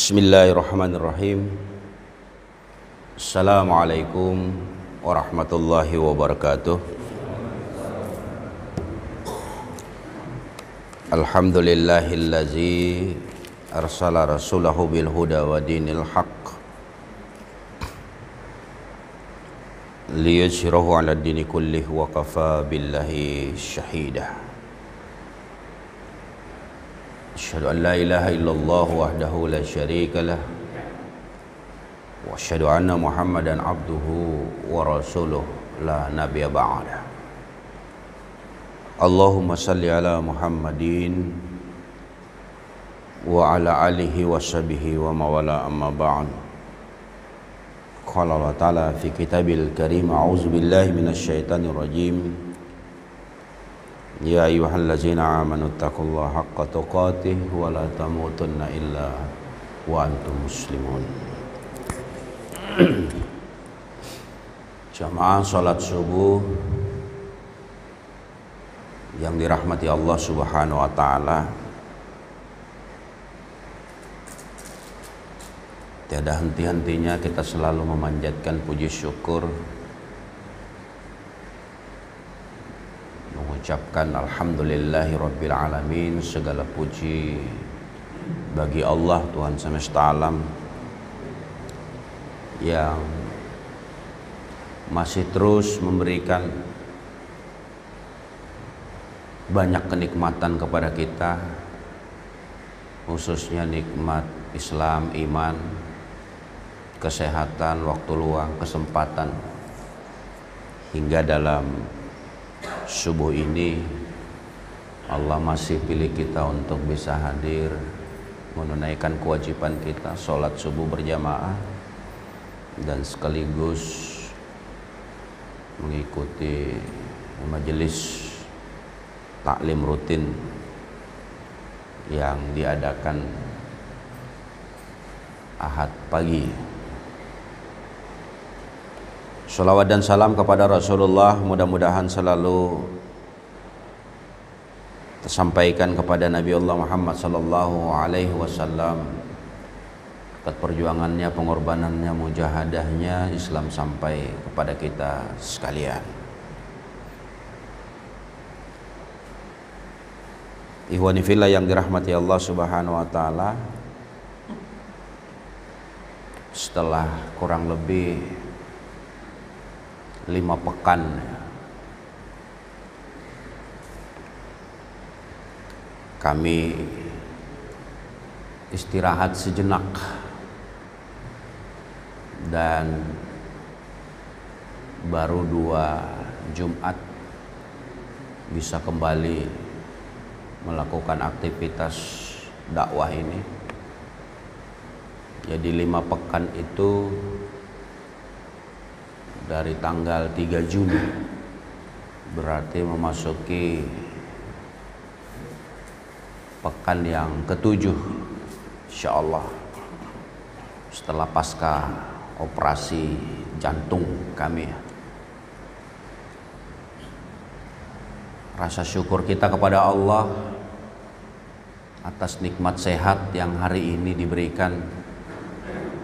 Bismillahirrahmanirrahim. Assalamualaikum warahmatullahi wabarakatuh. Alhamdulillahillazi arsala rasulahu bil huda wa dinil haqq liyuzhirahu 'ala ad-dini kullih wa kafa billahi shahida. Asyhadu an la ilaha illallah wahdahu la syarika lah wa asyhadu anna Muhammadan abduhu wa rasuluh la nabiyya ba'da. Allahumma salli ala Muhammadin wa ala alihi wa sahbihi wa mawala amma ba'd. Qala Allah ta'ala fi kitabil karim, a'udzu billahi minasy syaithanir rajim. Ya ayyuhallazina amanu taqullaha haqqa tuqatih wa la tamutunna illa wa antum muslimun. Jamaah salat subuh yang dirahmati Allah Subhanahu wa taala, tiada henti-hentinya kita selalu memanjatkan puji syukur, mengucapkan alhamdulillahi rabbil alamin, segala puji bagi Allah Tuhan semesta alam yang masih terus memberikan banyak kenikmatan kepada kita, khususnya nikmat Islam, iman, kesehatan, waktu luang, kesempatan, hingga dalam subuh ini Allah masih pilih kita untuk bisa hadir menunaikan kewajiban kita sholat subuh berjamaah dan sekaligus mengikuti majelis taklim rutin yang diadakan Ahad pagi. Sholawat dan salam kepada Rasulullah mudah-mudahan selalu tersampaikan kepada Nabi Allah Muhammad sallallahu alaihi wasallam, atas perjuangannya, pengorbanannya, mujahadahnya Islam sampai kepada kita sekalian. Ikhwani fillah yang dirahmati Allah Subhanahu wa taala, setelah kurang lebih 5 pekan kami istirahat sejenak dan baru 2 Jumat bisa kembali melakukan aktivitas dakwah ini. Jadi 5 pekan itu dari tanggal 3 Juni berarti memasuki pekan yang ke-7 insyaallah setelah pasca operasi jantung kami. Rasa syukur kita kepada Allah atas nikmat sehat yang hari ini diberikan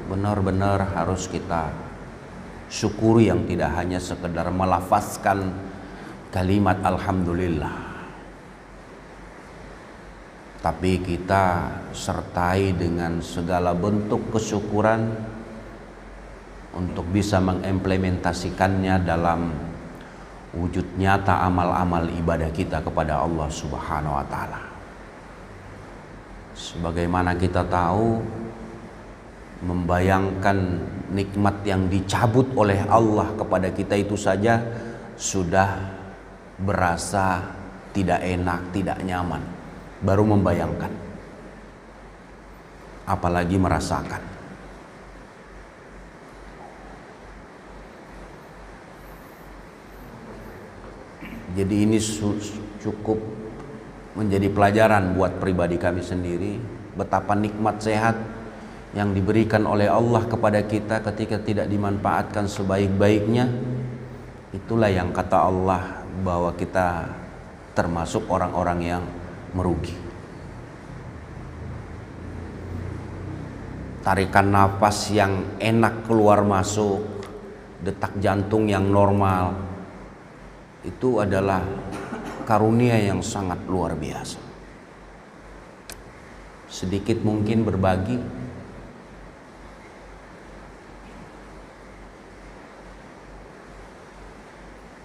benar-benar harus kita syukuri, yang tidak hanya sekedar melafazkan kalimat alhamdulillah, tapi kita sertai dengan segala bentuk kesyukuran untuk bisa mengimplementasikannya dalam wujud nyata amal-amal ibadah kita kepada Allah Subhanahu wa taala. Sebagaimana kita tahu, membayangkan nikmat yang dicabut oleh Allah kepada kita itu saja sudah berasa tidak enak, tidak nyaman. Baru membayangkan, apalagi merasakan. Jadi ini cukup menjadi pelajaran buat pribadi kami sendiri, betapa nikmat sehat yang diberikan oleh Allah kepada kita ketika tidak dimanfaatkan sebaik-baiknya. Itulah yang kata Allah bahwa kita termasuk orang-orang yang merugi. tarikan nafas yang enak keluar masuk, detak jantung yang normal, itu adalah karunia yang sangat luar biasa. Sedikit mungkin berbagi.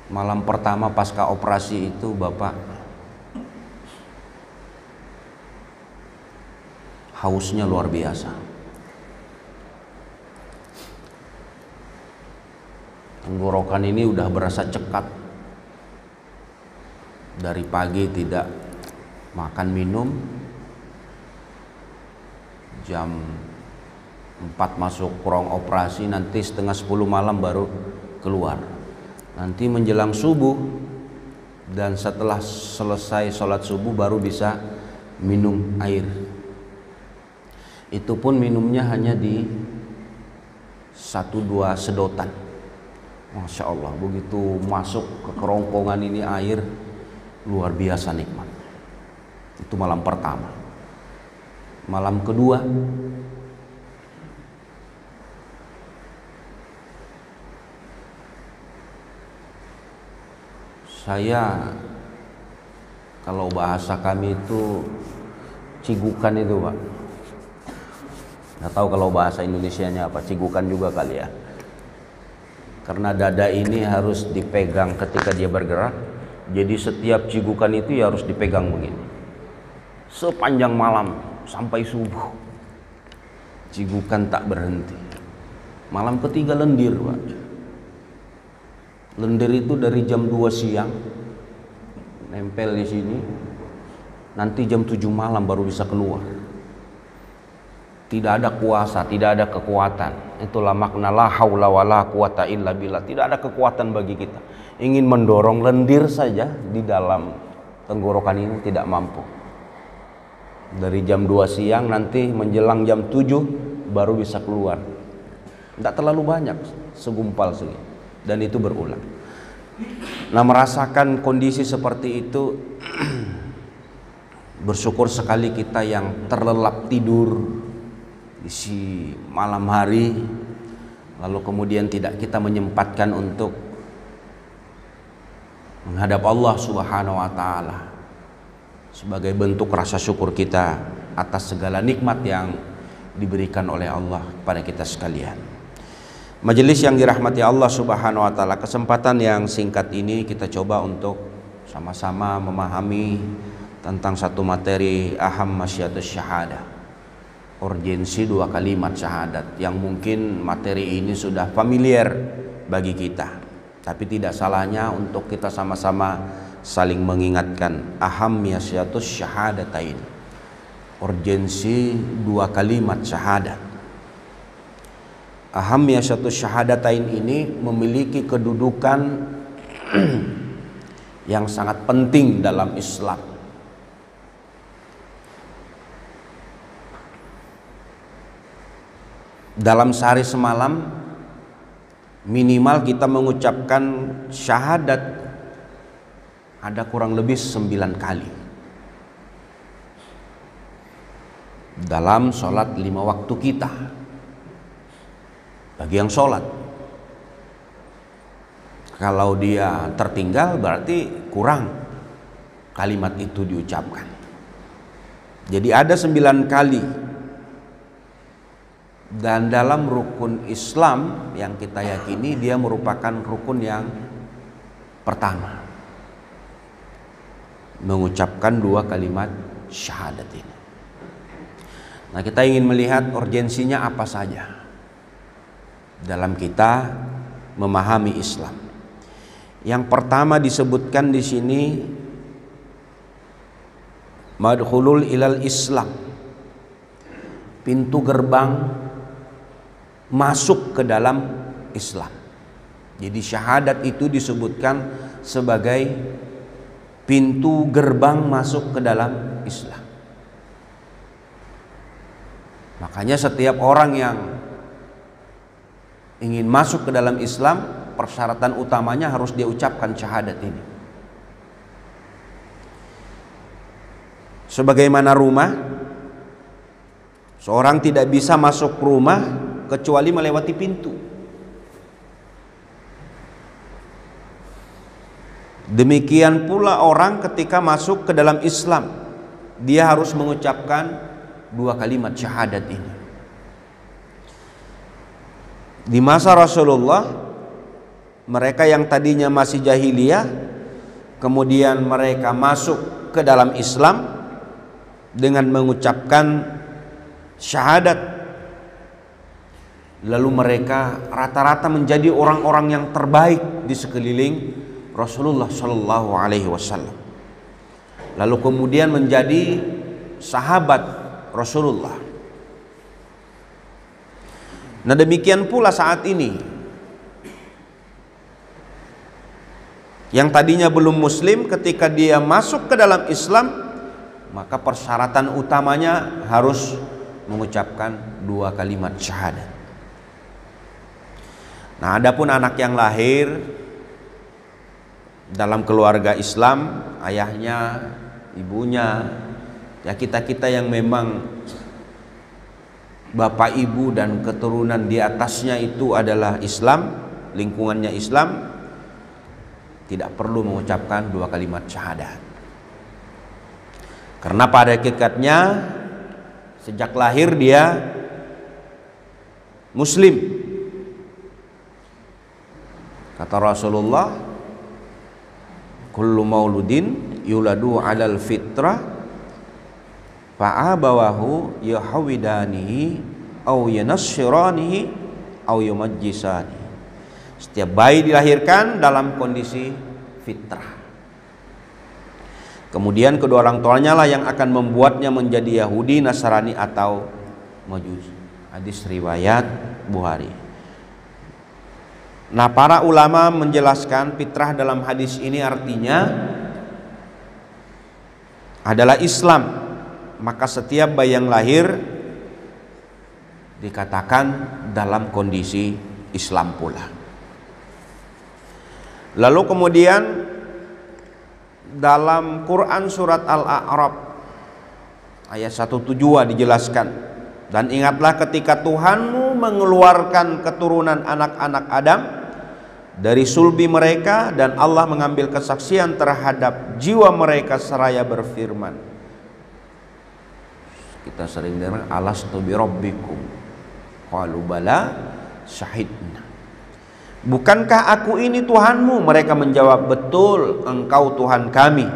Malam pertama pasca operasi itu Bapak hausnya luar biasa. Tenggorokan ini udah berasa cekat. Dari pagi tidak makan minum, jam 4 masuk ruang operasi, nanti setengah 10 malam baru keluar. Nanti menjelang subuh dan setelah selesai sholat subuh baru bisa minum air. Itu pun minumnya hanya di 1-2 sedotan. Masya Allah, begitu masuk ke kerongkongan ini air, luar biasa nikmat. Itu malam pertama. Malam kedua, saya, kalau bahasa kami itu cigukan itu Pak. Nggak tahu kalau bahasa Indonesianya apa, cigukan juga kali ya. Karena dada ini harus dipegang ketika dia bergerak. Jadi setiap cigukan itu ya harus dipegang begini. Sepanjang malam sampai subuh. Cigukan tak berhenti. Malam ketiga lendir Pak. Lendir itu dari jam 2 siang nempel di sini, nanti jam 7 malam baru bisa keluar. Tidak ada kuasa, tidak ada kekuatan. Itulah makna la haula wala quwata illa billah. Tidak ada kekuatan bagi kita. Ingin mendorong lendir saja di dalam tenggorokan ini tidak mampu. Dari jam 2 siang nanti menjelang jam 7 baru bisa keluar. Tidak terlalu banyak, segumpal segini. Dan itu berulang. Nah, merasakan kondisi seperti itu bersyukur sekali kita yang terlelap tidur di malam hari, lalu kemudian tidak kita menyempatkan untuk menghadap Allah Subhanahu wa taala sebagai bentuk rasa syukur kita atas segala nikmat yang diberikan oleh Allah kepada kita sekalian. Majelis yang dirahmati Allah Subhanahu wa taala, kesempatan yang singkat ini kita coba untuk sama-sama memahami tentang satu materi aham masyiatus syahadah, urgensi 2 kalimat syahadat, yang mungkin materi ini sudah familiar bagi kita, tapi tidak salahnya untuk kita sama-sama saling mengingatkan aham masyiatus syahadatain, urgensi 2 kalimat syahadat. Ahamiyah syahadatain ini memiliki kedudukan yang sangat penting dalam Islam. Dalam sehari semalam minimal kita mengucapkan syahadat ada kurang lebih 9 kali. Dalam sholat 5 waktu kita. Bagi yang sholat, kalau dia tertinggal berarti kurang kalimat itu diucapkan. Jadi ada 9 kali. Dan dalam rukun Islam yang kita yakini, dia merupakan rukun yang pertama, mengucapkan 2 kalimat syahadat ini. Nah, kita ingin melihat urgensinya apa saja dalam kita memahami Islam. Yang pertama disebutkan di sini madkhulul ilal Islam, pintu gerbang masuk ke dalam Islam. Jadi syahadat itu disebutkan sebagai pintu gerbang masuk ke dalam Islam. Makanya setiap orang yang ingin masuk ke dalam Islam, persyaratan utamanya harus dia ucapkan syahadat ini. Sebagaimana rumah, Seorang tidak bisa masuk rumah kecuali melewati pintu. Demikian pula orang ketika masuk ke dalam Islam, dia harus mengucapkan dua kalimat syahadat ini. Di masa Rasulullah, mereka yang tadinya masih jahiliyah, kemudian mereka masuk ke dalam Islam dengan mengucapkan syahadat. Lalu mereka rata-rata menjadi orang-orang yang terbaik di sekeliling Rasulullah Shallallahu Alaihi Wasallam. Lalu kemudian menjadi sahabat Rasulullah. Nah, demikian pula saat ini, yang tadinya belum muslim, ketika dia masuk ke dalam Islam, maka persyaratan utamanya harus mengucapkan dua kalimat syahadat. Nah, adapun anak yang lahir dalam keluarga Islam, ayahnya, ibunya, ya kita-kita yang memang bapak ibu dan keturunan di atasnya itu adalah Islam, lingkungannya Islam, tidak perlu mengucapkan dua kalimat syahadat. Karena pada hakikatnya sejak lahir dia muslim. Kata Rasulullah, kullu mauludin yuladu alal fitrah fa'abawahu yahwidanihi aw yanassiranihi aw yumajjisani. Setiap bayi dilahirkan dalam kondisi fitrah. Kemudian kedua orang tuanya lah yang akan membuatnya menjadi Yahudi, Nasrani atau Majusi. Hadis riwayat Bukhari. Nah, para ulama menjelaskan fitrah dalam hadis ini artinya adalah Islam. Maka setiap bayi yang lahir dikatakan dalam kondisi Islam pula. Lalu kemudian dalam Quran surat Al-A'raf ayat 172 dijelaskan, dan ingatlah ketika Tuhanmu mengeluarkan keturunan anak-anak Adam dari sulbi mereka, dan Allah mengambil kesaksian terhadap jiwa mereka seraya berfirman. Kita sering dengar, alastu bi rabbikum qalu bala syahidna. Bukankah aku ini Tuhanmu? Mereka menjawab, betul, engkau Tuhan kami.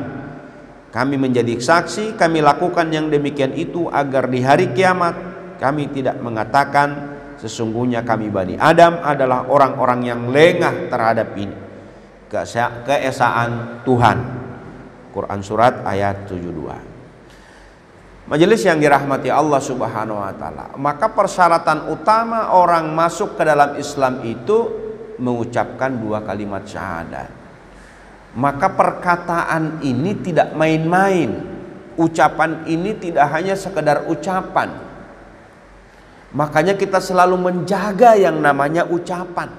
Kami menjadi saksi, kami lakukan yang demikian itu agar di hari kiamat kami tidak mengatakan sesungguhnya kami Bani Adam adalah orang-orang yang lengah terhadap ini, keesaan Tuhan. Quran surat ayat 72. Majelis yang dirahmati Allah Subhanahu wa taala, maka persyaratan utama orang masuk ke dalam Islam itu mengucapkan dua kalimat syahadat. Maka perkataan ini tidak main-main. Ucapan ini tidak hanya sekedar ucapan. Makanya kita selalu menjaga yang namanya ucapan,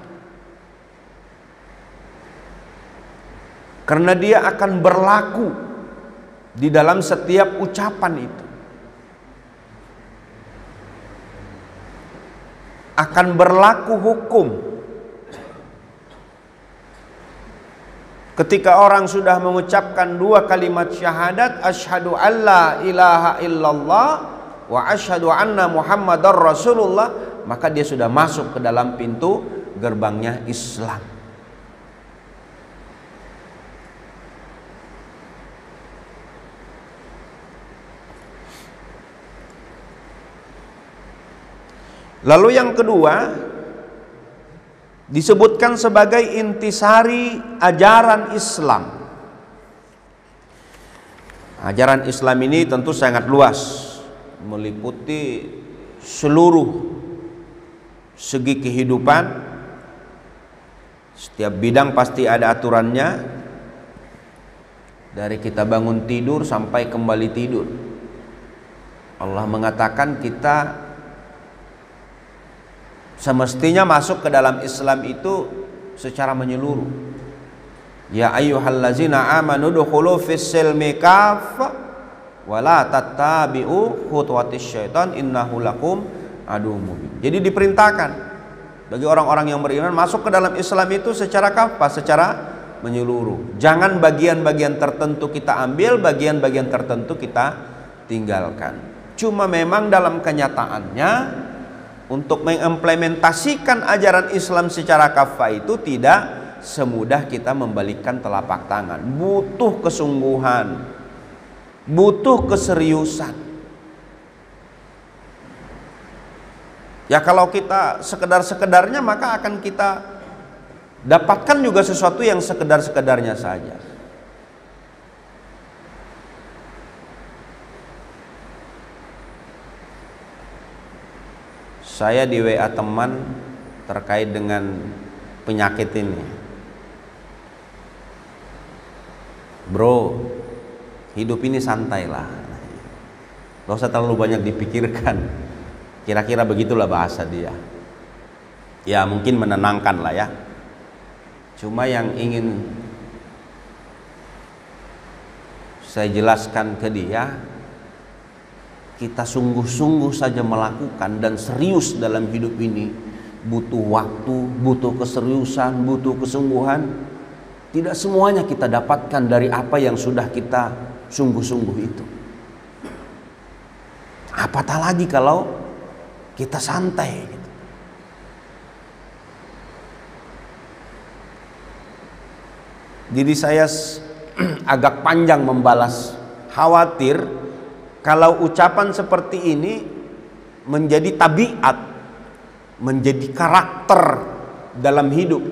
karena dia akan berlaku di dalam setiap ucapan itu. Akan berlaku hukum. Ketika orang sudah mengucapkan dua kalimat syahadat, asyhadu alla ilaha illallah wa asyhadu anna muhammadar rasulullah, maka dia sudah masuk ke dalam pintu gerbangnya Islam. Lalu yang kedua disebutkan sebagai intisari ajaran Islam. Ajaran Islam ini tentu sangat luas, meliputi seluruh segi kehidupan. Setiap bidang pasti ada aturannya, dari kita bangun tidur sampai kembali tidur. Allah mengatakan kita semestinya masuk ke dalam Islam itu secara menyeluruh. Ya ayyuhallazina amanu dukhulu fis silmi kaffah wala tattabi'u khutuwatis syaitan innahu lakum aduwwum mubin. Jadi diperintahkan bagi orang-orang yang beriman masuk ke dalam Islam itu secara kafah, secara menyeluruh. Jangan bagian-bagian tertentu kita ambil, bagian-bagian tertentu kita tinggalkan. Cuma memang dalam kenyataannya untuk mengimplementasikan ajaran Islam secara kafah itu tidak semudah kita membalikkan telapak tangan. Butuh kesungguhan, butuh keseriusan. Ya kalau kita sekedar-sekedarnya maka akan kita dapatkan juga sesuatu yang sekedar-sekedarnya saja. Saya di WA teman terkait dengan penyakit ini. Bro, hidup ini santailah, gak usah terlalu banyak dipikirkan. Kira-kira begitulah bahasa dia. Ya mungkin menenangkan lah ya. Cuma yang ingin saya jelaskan ke dia, kita sungguh-sungguh saja melakukan dan serius dalam hidup ini butuh waktu, butuh keseriusan, butuh kesungguhan. Tidak semuanya kita dapatkan dari apa yang sudah kita sungguh-sungguh itu. Apatah lagi kalau kita santai gitu. Jadi saya agak panjang membalas, khawatir kalau ucapan seperti ini menjadi tabiat, menjadi karakter dalam hidup.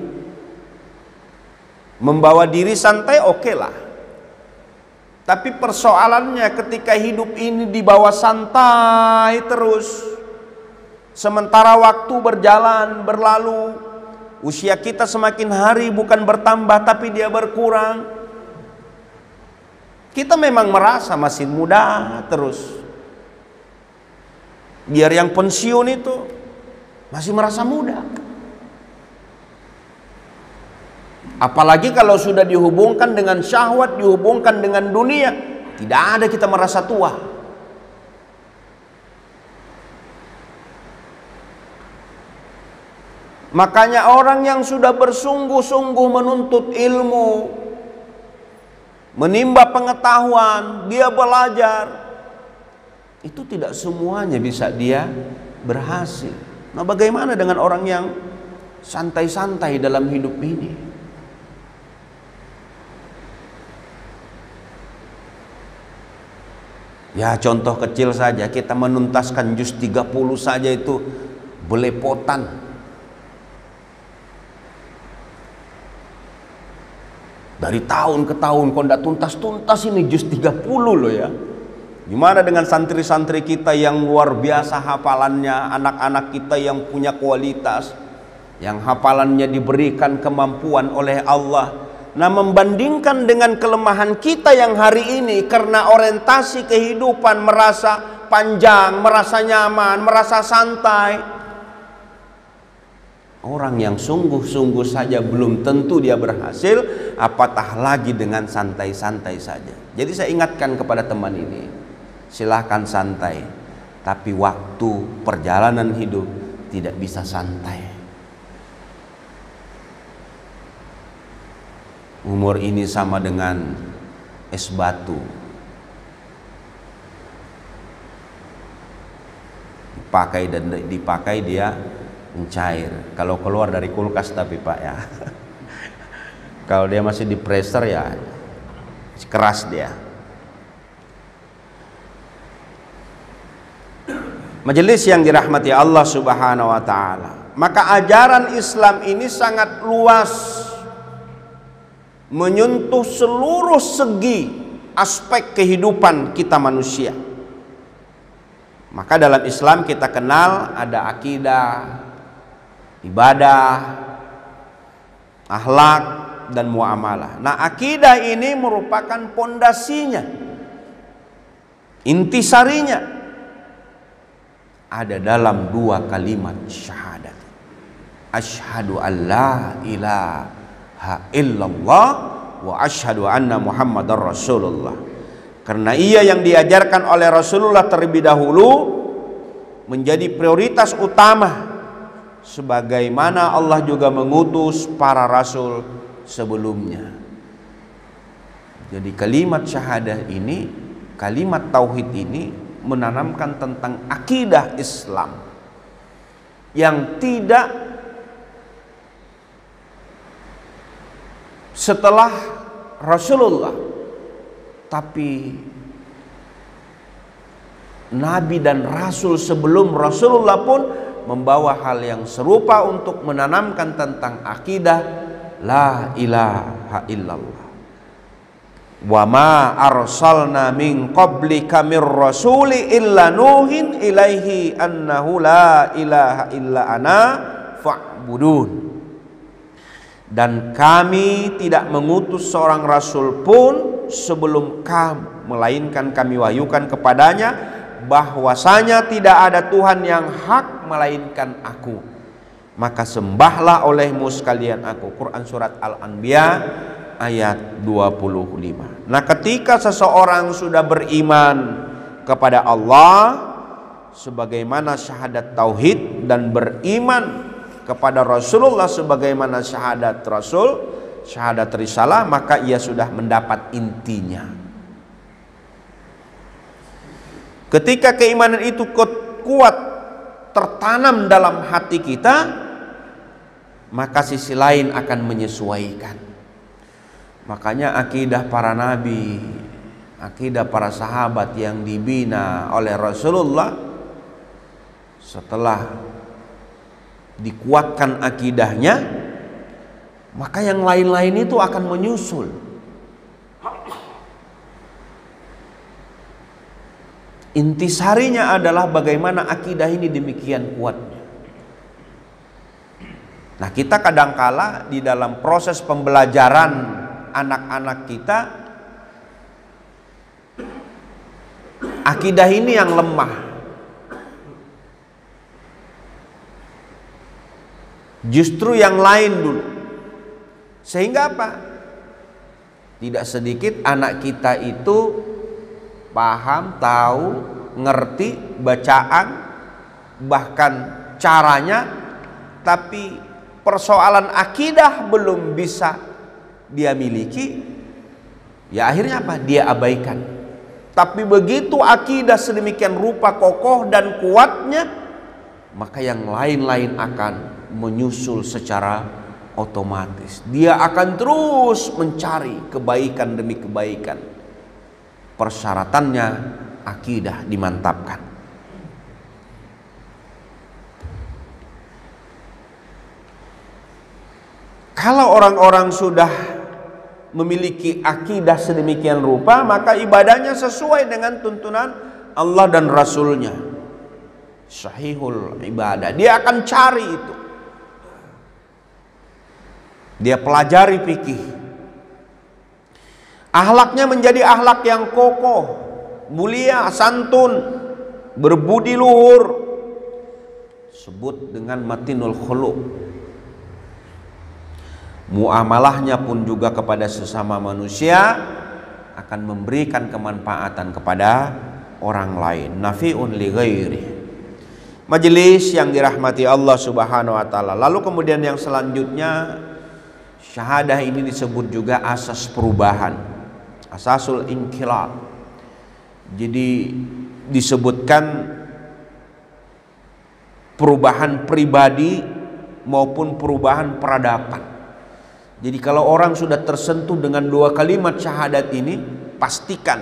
Membawa diri santai oke lah. Tapi persoalannya ketika hidup ini dibawa santai terus, sementara waktu berjalan, berlalu, usia kita semakin hari bukan bertambah tapi dia berkurang. Kita memang merasa masih muda terus. Biar yang pensiun itu masih merasa muda. Apalagi kalau sudah dihubungkan dengan syahwat, dihubungkan dengan dunia, tidak ada kita merasa tua. Makanya orang yang sudah bersungguh-sungguh menuntut ilmu, menimba pengetahuan, dia belajar, itu tidak semuanya bisa dia berhasil. Nah, bagaimana dengan orang yang santai-santai dalam hidup ini? Ya contoh kecil saja, kita menuntaskan juz 30 saja itu belepotan. Dari tahun ke tahun kok tidak tuntas-tuntas ini juz 30 loh ya. Gimana dengan santri-santri kita yang luar biasa hafalannya, anak-anak kita yang punya kualitas, yang hafalannya diberikan kemampuan oleh Allah. Nah, membandingkan dengan kelemahan kita yang hari ini karena orientasi kehidupan merasa panjang, merasa nyaman, merasa santai. Orang yang sungguh-sungguh saja belum tentu dia berhasil, apatah lagi dengan santai-santai saja. Jadi saya ingatkan kepada teman ini, silahkan santai, tapi waktu perjalanan hidup tidak bisa santai. Umur ini sama dengan es batu, dipakai dan dipakai dia mencair. Kalau keluar dari kulkas tapi Pak ya. Kalau dia masih di freezer ya keras dia. Majelis yang dirahmati Allah Subhanahu wa taala. Maka ajaran Islam ini sangat luas, menyentuh seluruh segi aspek kehidupan kita manusia. Maka dalam Islam kita kenal ada akidah, ibadah, akhlak, dan muamalah. Nah, akidah ini merupakan pondasinya, intisarinya ada dalam dua kalimat syahadat. Asyhadu an la ilaha illallah wa asyhadu anna Muhammadar Rasulullah. Karena ia yang diajarkan oleh Rasulullah terlebih dahulu menjadi prioritas utama, sebagaimana Allah juga mengutus para rasul sebelumnya. Jadi kalimat syahadah ini, kalimat tauhid ini menanamkan tentang akidah Islam yang tidak setelah Rasulullah, tapi Nabi dan Rasul sebelum Rasulullah pun membawa hal yang serupa untuk menanamkan tentang akidah la ilaha illallah. Wa ma arsalna min qablika mir rasuli illa nuhin ilaihi annahu la ilaha illa ana fa'budun. Dan kami tidak mengutus seorang rasul pun sebelum kamu, melainkan kami wahyukan kepadanya bahwasanya tidak ada Tuhan yang hak melainkan aku, maka sembahlah olehmu sekalian aku. Quran surat Al-Anbiya ayat 25. Nah, ketika seseorang sudah beriman kepada Allah sebagaimana syahadat tauhid dan beriman kepada Rasulullah sebagaimana syahadat Rasul, syahadat risalah, maka ia sudah mendapat intinya. Ketika keimanan itu kuat tertanam dalam hati kita, maka sisi lain akan menyesuaikan. Makanya akidah para nabi, akidah para sahabat yang dibina oleh Rasulullah, setelah dikuatkan akidahnya, maka yang lain-lain itu akan menyusul. Intisarinya adalah bagaimana akidah ini demikian kuatnya. Nah, kita kadangkala di dalam proses pembelajaran anak-anak kita, akidah ini yang lemah. Justru yang lain dulu. Sehingga apa? Tidak sedikit anak kita itu paham, tahu, ngerti bacaan, bahkan caranya, tapi persoalan akidah belum bisa dia miliki, ya akhirnya apa? Dia abaikan. Tapi begitu akidah sedemikian rupa kokoh dan kuatnya, maka yang lain-lain akan menyusul secara otomatis. Dia akan terus mencari kebaikan demi kebaikan. Persyaratannya akidah dimantapkan. Kalau orang-orang sudah memiliki akidah sedemikian rupa, maka ibadahnya sesuai dengan tuntunan Allah dan Rasulnya. Sahihul ibadah. Dia akan cari itu. Dia pelajari fikih. Akhlaknya menjadi akhlak yang kokoh, mulia, santun, berbudi luhur. Sebut dengan matinul khuluq. Muamalahnya pun juga kepada sesama manusia akan memberikan kemanfaatan kepada orang lain. Nafi'un li ghairi. Majelis yang dirahmati Allah Subhanahu wa taala. Lalu kemudian yang selanjutnya, syahadah ini disebut juga asas perubahan, asasul inqilab. Jadi disebutkan perubahan pribadi maupun perubahan peradaban. Jadi kalau orang sudah tersentuh dengan dua kalimat syahadat ini, pastikan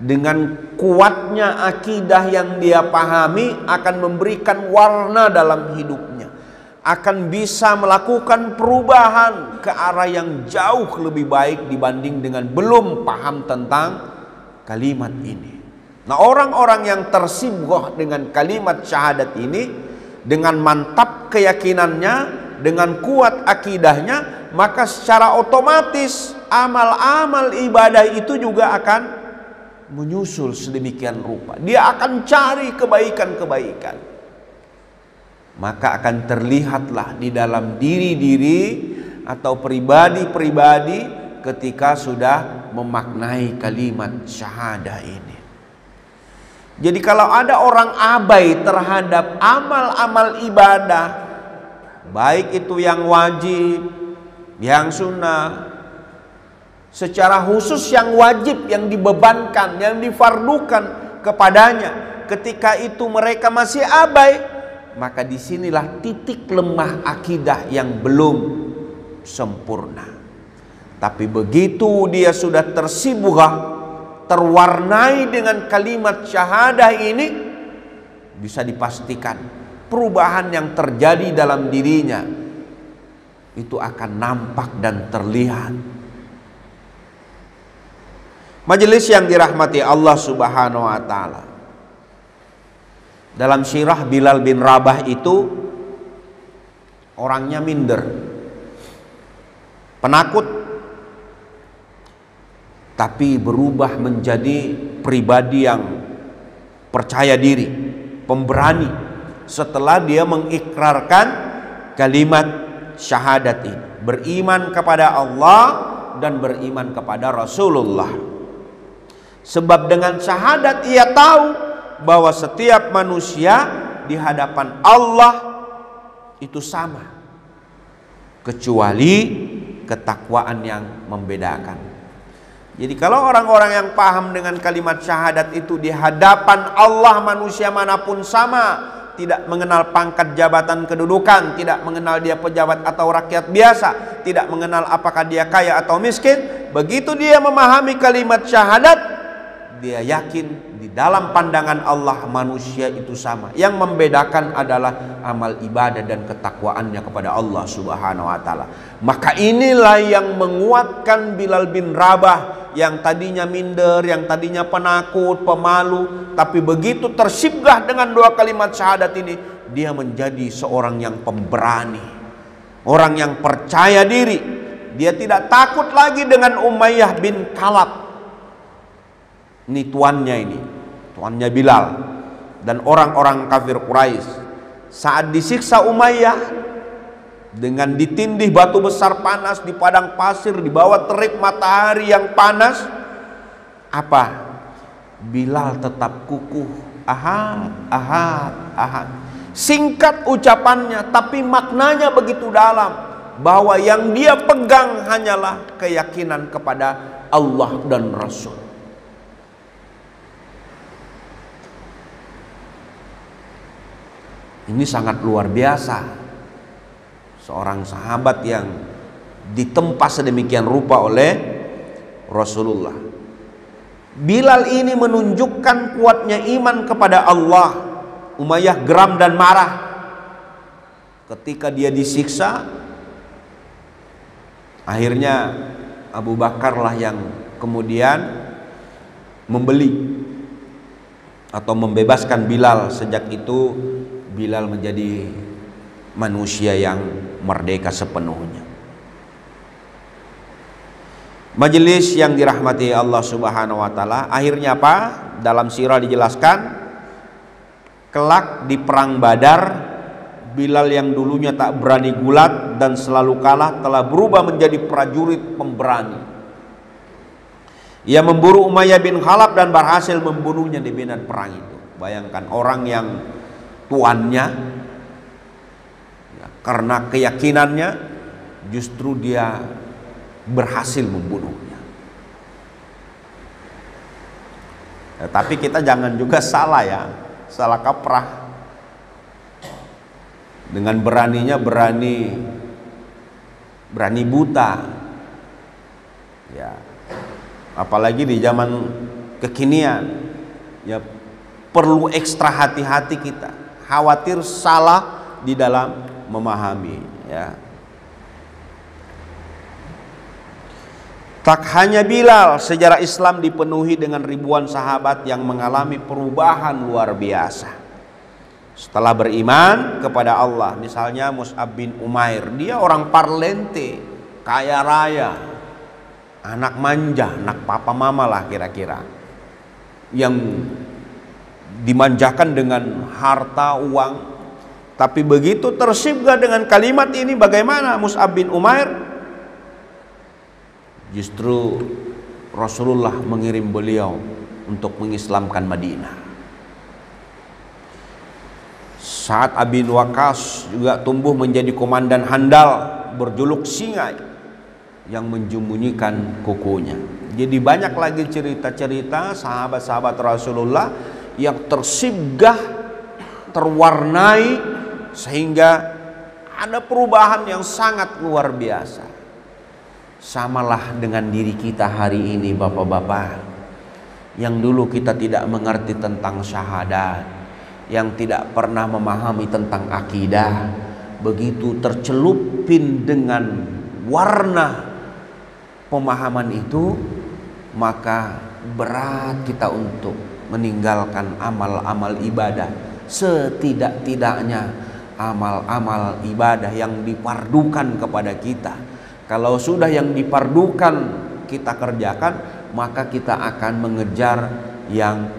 dengan kuatnya akidah yang dia pahami akan memberikan warna dalam hidupnya, akan bisa melakukan perubahan ke arah yang jauh lebih baik dibanding dengan belum paham tentang kalimat ini. Nah, orang-orang yang tersibghah dengan kalimat syahadat ini, dengan mantap keyakinannya, dengan kuat akidahnya, maka secara otomatis amal-amal ibadah itu juga akan menyusul sedemikian rupa. Dia akan cari kebaikan-kebaikan. Maka akan terlihatlah di dalam diri-diri atau pribadi-pribadi ketika sudah memaknai kalimat syahadah ini. Jadi kalau ada orang abai terhadap amal-amal ibadah, baik itu yang wajib, yang sunnah, secara khusus yang wajib, yang dibebankan, yang difardukan kepadanya, ketika itu mereka masih abai, maka disinilah titik lemah akidah yang belum sempurna. Tapi begitu dia sudah tersibugah, terwarnai dengan kalimat syahadah ini, bisa dipastikan perubahan yang terjadi dalam dirinya itu akan nampak dan terlihat. Majelis yang dirahmati Allah Subhanahu wa taala, dalam sirah Bilal bin Rabah itu orangnya minder, penakut, tapi berubah menjadi pribadi yang percaya diri, pemberani setelah dia mengikrarkan kalimat syahadat ini, beriman kepada Allah dan beriman kepada Rasulullah. Sebab dengan syahadat ia tahu bahwa setiap manusia di hadapan Allah itu sama, kecuali ketakwaan yang membedakan. Jadi kalau orang-orang yang paham dengan kalimat syahadat itu di hadapan Allah manusia manapun sama, tidak mengenal pangkat jabatan kedudukan, tidak mengenal dia pejabat atau rakyat biasa, tidak mengenal apakah dia kaya atau miskin, begitu dia memahami kalimat syahadat, dia yakin di dalam pandangan Allah manusia itu sama. Yang membedakan adalah amal ibadah dan ketakwaannya kepada Allah Subhanahu wa taala. Maka inilah yang menguatkan Bilal bin Rabah yang tadinya minder, yang tadinya penakut, pemalu, tapi begitu tersibgah dengan dua kalimat syahadat ini, dia menjadi seorang yang pemberani, orang yang percaya diri. Dia tidak takut lagi dengan Umayyah bin Kalab. Ini tuannya Bilal dan orang-orang kafir Quraisy. Saat disiksa Umayyah dengan ditindih batu besar panas di padang pasir, di bawah terik matahari yang panas, apa? Bilal tetap kukuh, ahad, ahad, ahad. Singkat ucapannya, tapi maknanya begitu dalam, bahwa yang dia pegang hanyalah keyakinan kepada Allah dan Rasul. Ini sangat luar biasa. Seorang sahabat yang ditempa sedemikian rupa oleh Rasulullah. Bilal ini menunjukkan kuatnya iman kepada Allah. Umayyah geram dan marah ketika dia disiksa. Akhirnya Abu Bakarlah yang kemudian membeli atau membebaskan Bilal. Sejak itu Bilal menjadi manusia yang merdeka sepenuhnya. Majelis yang dirahmati Allah Subhanahu wa taala, akhirnya apa? Dalam sirah dijelaskan, kelak di perang Badar, Bilal yang dulunya tak berani gulat dan selalu kalah telah berubah menjadi prajurit pemberani. Ia memburu Umayyah bin Khalaf dan berhasil membunuhnya di medan perang itu. Bayangkan orang yang tuannya, karena keyakinannya justru dia berhasil membunuhnya. Tapi kita jangan juga salah ya, salah kaprah. Dengan beraninya berani buta. Ya. Apalagi di zaman kekinian, ya perlu ekstra hati-hati kita. Khawatir salah di dalam memahami, ya. Tak hanya Bilal, sejarah Islam dipenuhi dengan ribuan sahabat yang mengalami perubahan luar biasa setelah beriman kepada Allah. Misalnya Mus'ab bin Umair, dia orang parlente, kaya raya, anak manja, anak papa mama lah kira-kira, yang dimanjakan dengan harta uang. Tapi begitu tersibgah dengan kalimat ini, bagaimana Mus'ab bin Umair? Justru Rasulullah mengirim beliau untuk mengislamkan Madinah. Sa'ad bin Waqqas juga tumbuh menjadi komandan handal berjuluk singa yang menjembunyikan kukunya. Jadi banyak lagi cerita-cerita sahabat-sahabat Rasulullah yang tersinggah, terwarnai, sehingga ada perubahan yang sangat luar biasa. Samalah dengan diri kita hari ini, bapak-bapak, yang dulu kita tidak mengerti tentang syahadat, yang tidak pernah memahami tentang akidah, begitu tercelupin dengan warna pemahaman itu, maka berat kita untuk meninggalkan amal-amal ibadah. Setidak-tidaknya amal-amal ibadah yang dipardukan kepada kita. Kalau sudah yang dipardukan kita kerjakan, maka kita akan mengejar yang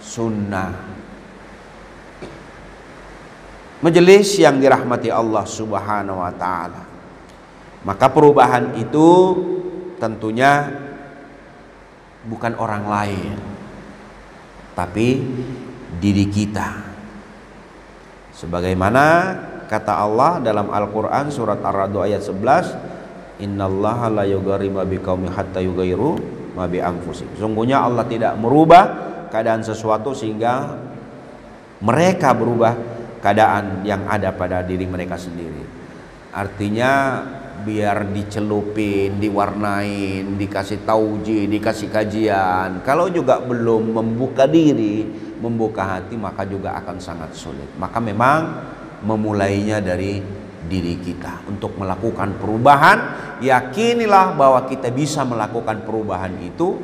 sunnah. Majelis yang dirahmati Allah Subhanahu wa ta'ala, maka perubahan itu tentunya bukan orang lain, tapi diri kita. Sebagaimana kata Allah dalam Al-Quran surat Ar-Ra'd ayat 11, Innallaha la yughayyiru ma biqaumin hatta yughayyiru ma bi anfusihim. Sungguhnya Allah tidak merubah keadaan sesuatu sehingga mereka berubah keadaan yang ada pada diri mereka sendiri. Artinya biar dicelupin, diwarnain, dikasih tauji, dikasih kajian, kalau juga belum membuka diri, membuka hati, maka juga akan sangat sulit. Maka memang memulainya dari diri kita. Untuk melakukan perubahan, yakinilah bahwa kita bisa melakukan perubahan itu,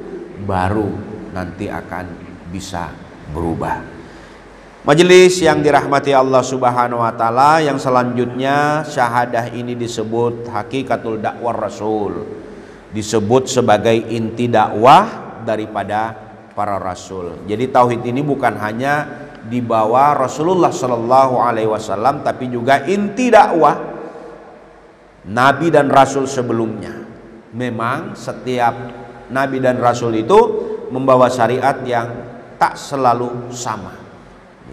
baru nanti akan bisa berubah. Majelis yang dirahmati Allah Subhanahu wa ta'ala, yang selanjutnya syahadah ini disebut hakikatul dakwah Rasul, disebut sebagai inti dakwah daripada para rasul. Jadi tauhid ini bukan hanya dibawa Rasulullah Shallallahu Alaihi Wasallam, tapi juga inti dakwah Nabi dan Rasul sebelumnya. Memang setiap Nabi dan Rasul itu membawa syariat yang tak selalu sama,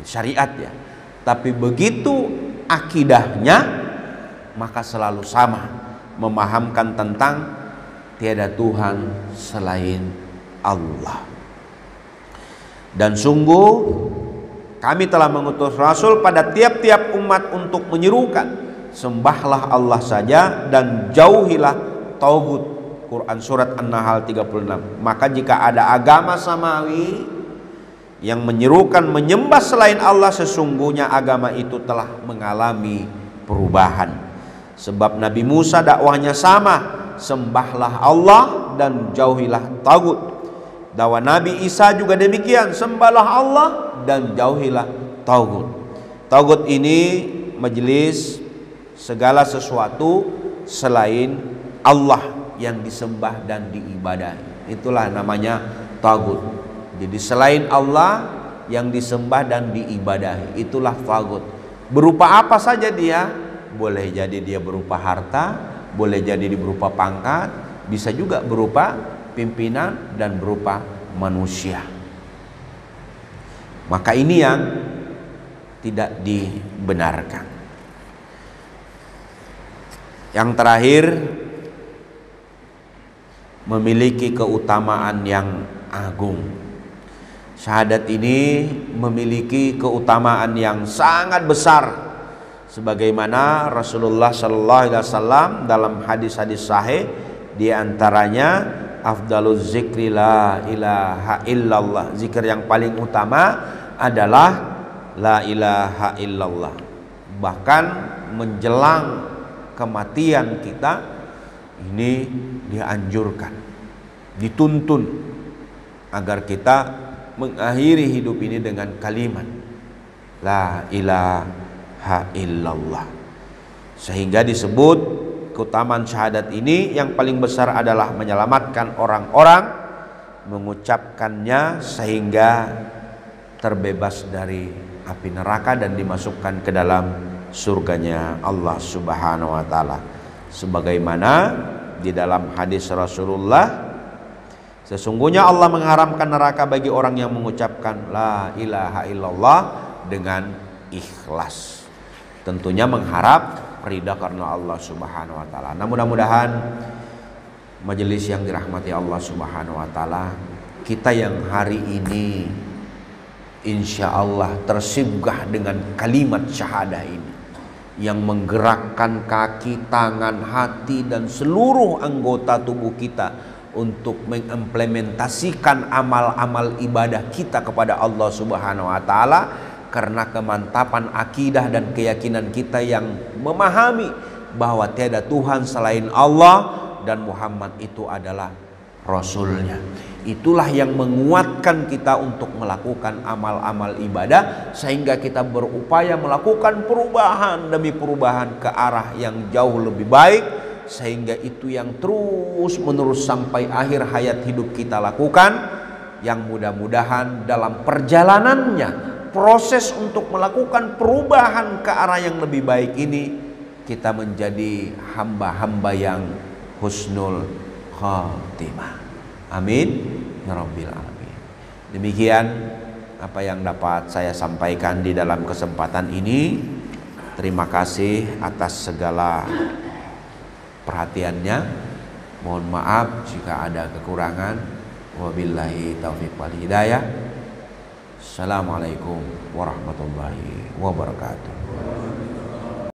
syariat ya, tapi begitu akidahnya maka selalu sama, memahamkan tentang tiada Tuhan selain Allah. Dan sungguh kami telah mengutus Rasul pada tiap-tiap umat untuk menyerukan, sembahlah Allah saja dan jauhilah tauhid. Quran surat An-Nahl 36. Maka jika ada agama samawi yang menyerukan menyembah selain Allah, sesungguhnya agama itu telah mengalami perubahan. Sebab Nabi Musa dakwahnya sama, sembahlah Allah dan jauhilah tauhid. Dakwah Nabi Isa juga demikian, sembahlah Allah dan jauhilah tauhid. Tauhid ini majelis segala sesuatu selain Allah yang disembah dan diibadahi. Itulah namanya tauhid. Jadi selain Allah yang disembah dan diibadahi, itulah tauhid. Berupa apa saja dia? Boleh jadi dia berupa harta, boleh jadi berupa pangkat, bisa juga berupa pimpinan dan berupa manusia. Maka ini yang tidak dibenarkan. Yang terakhir, memiliki keutamaan yang agung. Syahadat ini memiliki keutamaan yang sangat besar, sebagaimana Rasulullah Sallallahu Alaihi Wasallam dalam hadis-hadis sahih, di antaranya afdaluz zikri la ilaha illallah. Zikir yang paling utama adalah la ilaha illallah. Bahkan menjelang kematian kita ini dianjurkan, dituntun agar kita mengakhiri hidup ini dengan kalimat la ilaha illallah. Sehingga disebut keutamaan syahadat ini yang paling besar adalah menyelamatkan orang-orang mengucapkannya sehingga terbebas dari api neraka dan dimasukkan ke dalam surganya Allah Subhanahu wa ta'ala. Sebagaimana di dalam hadis Rasulullah Sesungguhnya Allah mengharamkan neraka bagi orang yang mengucapkan la ilaha illallah dengan ikhlas. Tentunya mengharap ridha karena Allah Subhanahu wa taala. Nah, mudah-mudahan majelis yang dirahmati Allah Subhanahu wa taala, kita yang hari ini insya Allah tersibgah dengan kalimat syahadah ini yang menggerakkan kaki, tangan, hati dan seluruh anggota tubuh kita untuk mengimplementasikan amal-amal ibadah kita kepada Allah Subhanahu wa taala, karena kemantapan akidah dan keyakinan kita yang memahami bahwa tiada Tuhan selain Allah dan Muhammad itu adalah Rasulnya. Itulah yang menguatkan kita untuk melakukan amal-amal ibadah, sehingga kita berupaya melakukan perubahan demi perubahan ke arah yang jauh lebih baik, sehingga itu yang terus menerus sampai akhir hayat hidup kita lakukan, yang mudah-mudahan dalam perjalanannya proses untuk melakukan perubahan ke arah yang lebih baik ini, kita menjadi hamba-hamba yang husnul khatimah. Amin ya rabbil alamin. Demikian apa yang dapat saya sampaikan di dalam kesempatan ini. Terima kasih atas segala perhatiannya. Mohon maaf jika ada kekurangan. Wabillahi taufiq wal hidayah. Assalamualaikum warahmatullahi wabarakatuh.